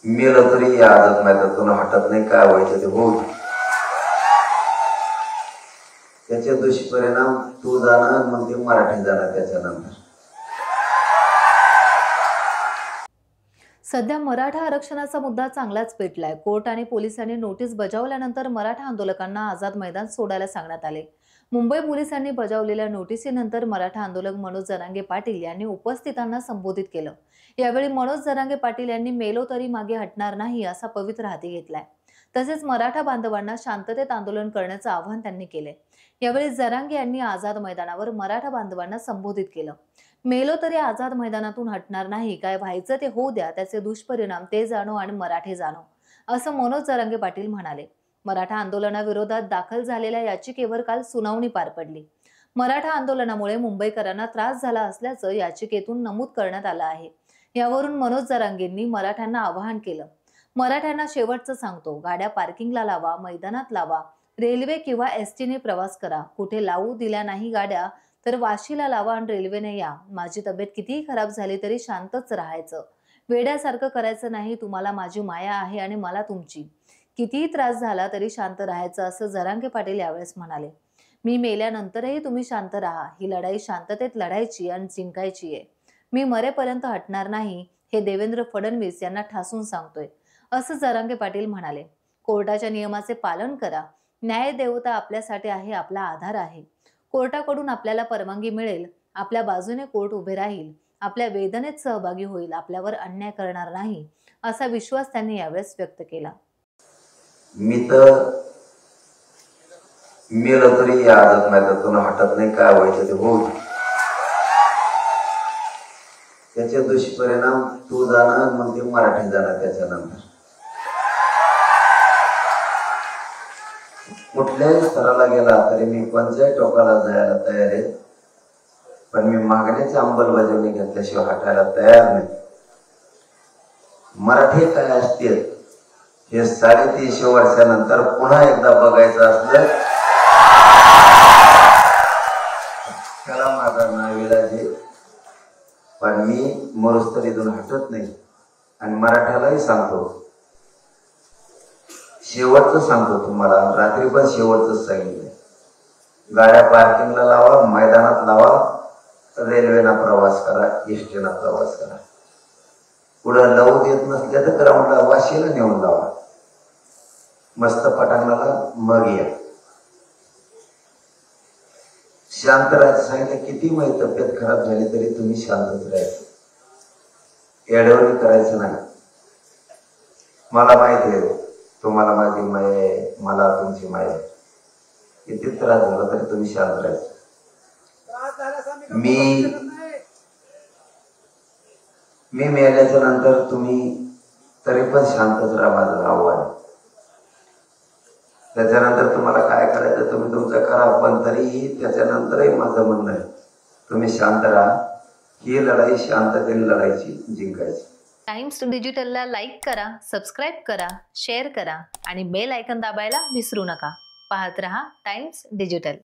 मेलं तरी या आदत मैदानातून हटत नाही, काय व्हायचं ते होऊ. त्याचे दुष्परिणाम तू जाणं, मग ते मराठी जाणं त्याच्यानंतर. सध्या मराठा आरक्षणाचा मुद्दा चांगलाच पेटलाय. कोर्ट आणि पोलिसांनी नोटीस बजावल्यानंतर मराठा आंदोलकांना आझाद मैदान सोडायला सांगण्यात आले. मुंबई पोलिसांनी बजावलेल्या नोटिसीनंतर मराठा आंदोलक मनोज जरांगे पाटील यांनी उपस्थितांना संबोधित केलं. यावेळी मनोज जरांगे पाटील यांनी मेलो तरी मागे हटणार नाही असा पवित्र हाती घेतलाय. तसेच मराठा बांधवांना शांततेत आंदोलन करण्याचं आवाहन त्यांनी केले. यावेळी जरांगे यांनी आझाद मैदानावर मराठा बांधवांना संबोधित केलं. मेलो तरी आझाद मैदानातून हटणार नाही, काय व्हायचं ते होऊ द्या, त्याचे दुष्परिणाम ते जाणो आणि मराठे जाणो, असं मनोज जरांगे पाटील म्हणाले. मराठा आंदोलनाविरोधात दाखल झालेल्या याचिकेवर काल सुनावणी पार पडली. मराठा आंदोलनामुळे मुंबईकरांना त्रास झाला असल्याचं याचिकेतून नमूद करण्यात आलं आहे. यावरून मनोज जरांगेंनी मराठ्यांना आवाहन केलं. मराठ्यांना शेवटचं सांगतो, गाड्या पार्किंगला लावा, मैदानात लावा, रेल्वे किंवा एसटीने प्रवास करा. कुठे लावू दिल्या नाही गाड्या तर वाशीला लावा आणि रेल्वेने या. माझी तब्येत कितीही खराब झाली तरी शांतच राहायचं, वेड्यासारखं करायचं नाही. तुम्हाला माझी माया आहे आणि मला तुमची. कितीही त्रास झाला तरी शांत राहायचं, असं जरांगे पाटील यावेळेस म्हणाले. मी मेल्यानंतरही तुम्ही शांत राहा. ही लढाई शांततेत लढायची आणि जिंकायची आहे. मी मरेपर्यंत हटणार नाही, हे देवेंद्र फडणवीस यांना ठासून सांगतोय, असं जरांगे पाटील म्हणाले. कोर्टाच्या नियमाचे पालन करा. न्याय देवता आपल्यासाठी आहे, आपला आधार आहे. कोर्टाकडून आपल्याला परवानगी मिळेल. आपल्या बाजूने कोर्ट उभे राहील, आपल्या वेदनेत सहभागी होईल, आपल्यावर अन्याय करणार नाही, असा विश्वास त्यांनी यावेळेस व्यक्त केला. मी तर मेलं तरी या आदत मैदानातून हटत नाही, काय व्हायचं ते होऊ. त्याचे दुष्परिणाम तू जाणं, मग ते मराठी जाणं त्याच्यानंतर. कुठल्याही स्तराला गेला तरी मी कोणत्याही टोकाला जायला तयार आहे, पण मी मागण्याची अंमलबजावणी घेतल्याशिवाय हटायला तयार नाही. मराठी काय असते हे 350 वर्षानंतर पुन्हा एकदा बघायचं असलं त्याला माझा नाविलाज आहे, पण मी मरुस्तरीतून हटत नाही. आणि मराठ्यालाही सांगतो, शेवटचं सांगतो तुम्हाला, रात्री पण शेवटच सांगितलं, गाड्या पार्किंगला लावा, मैदानात लावा, रेल्वेना प्रवास करा, एसटीना प्रवास करा. पुढं लावू देत नसल्या तर ग्राउंडला वाशीला नेऊन लावा, मस्त पटांगणाला मग या. शांत राहायचं सांगितलं. किती माझी तब्येत खराब झाली तरी तुम्ही शांतच राहायचं, येडवणी करायचं नाही. मला माहिती आहे तुम्हाला माझी माया आहे, मला तुमची माया आहे. किती त्रास झाला तरी तुम्ही शांत राहायचं. मी मेल्याच्या नंतर तुम्ही तरी पण शांतच राहा, माझं आव्हान. त्याच्यानंतर तुम्हाला काय करायचं तुम्ही तुमचं करा, पण तरीही त्याच्यानंतरही माझं म्हणणं आहे, तुम्ही शांत राहा. ही लढाई शांततेने लढायची, जिंकायची. टाइम्स डिजिटलला लाईक करा, सबस्क्राईब करा, शेअर करा आणि बेल आयकॉन दाबायला विसरू नका. पाहत रहा टाइम्स डिजिटल.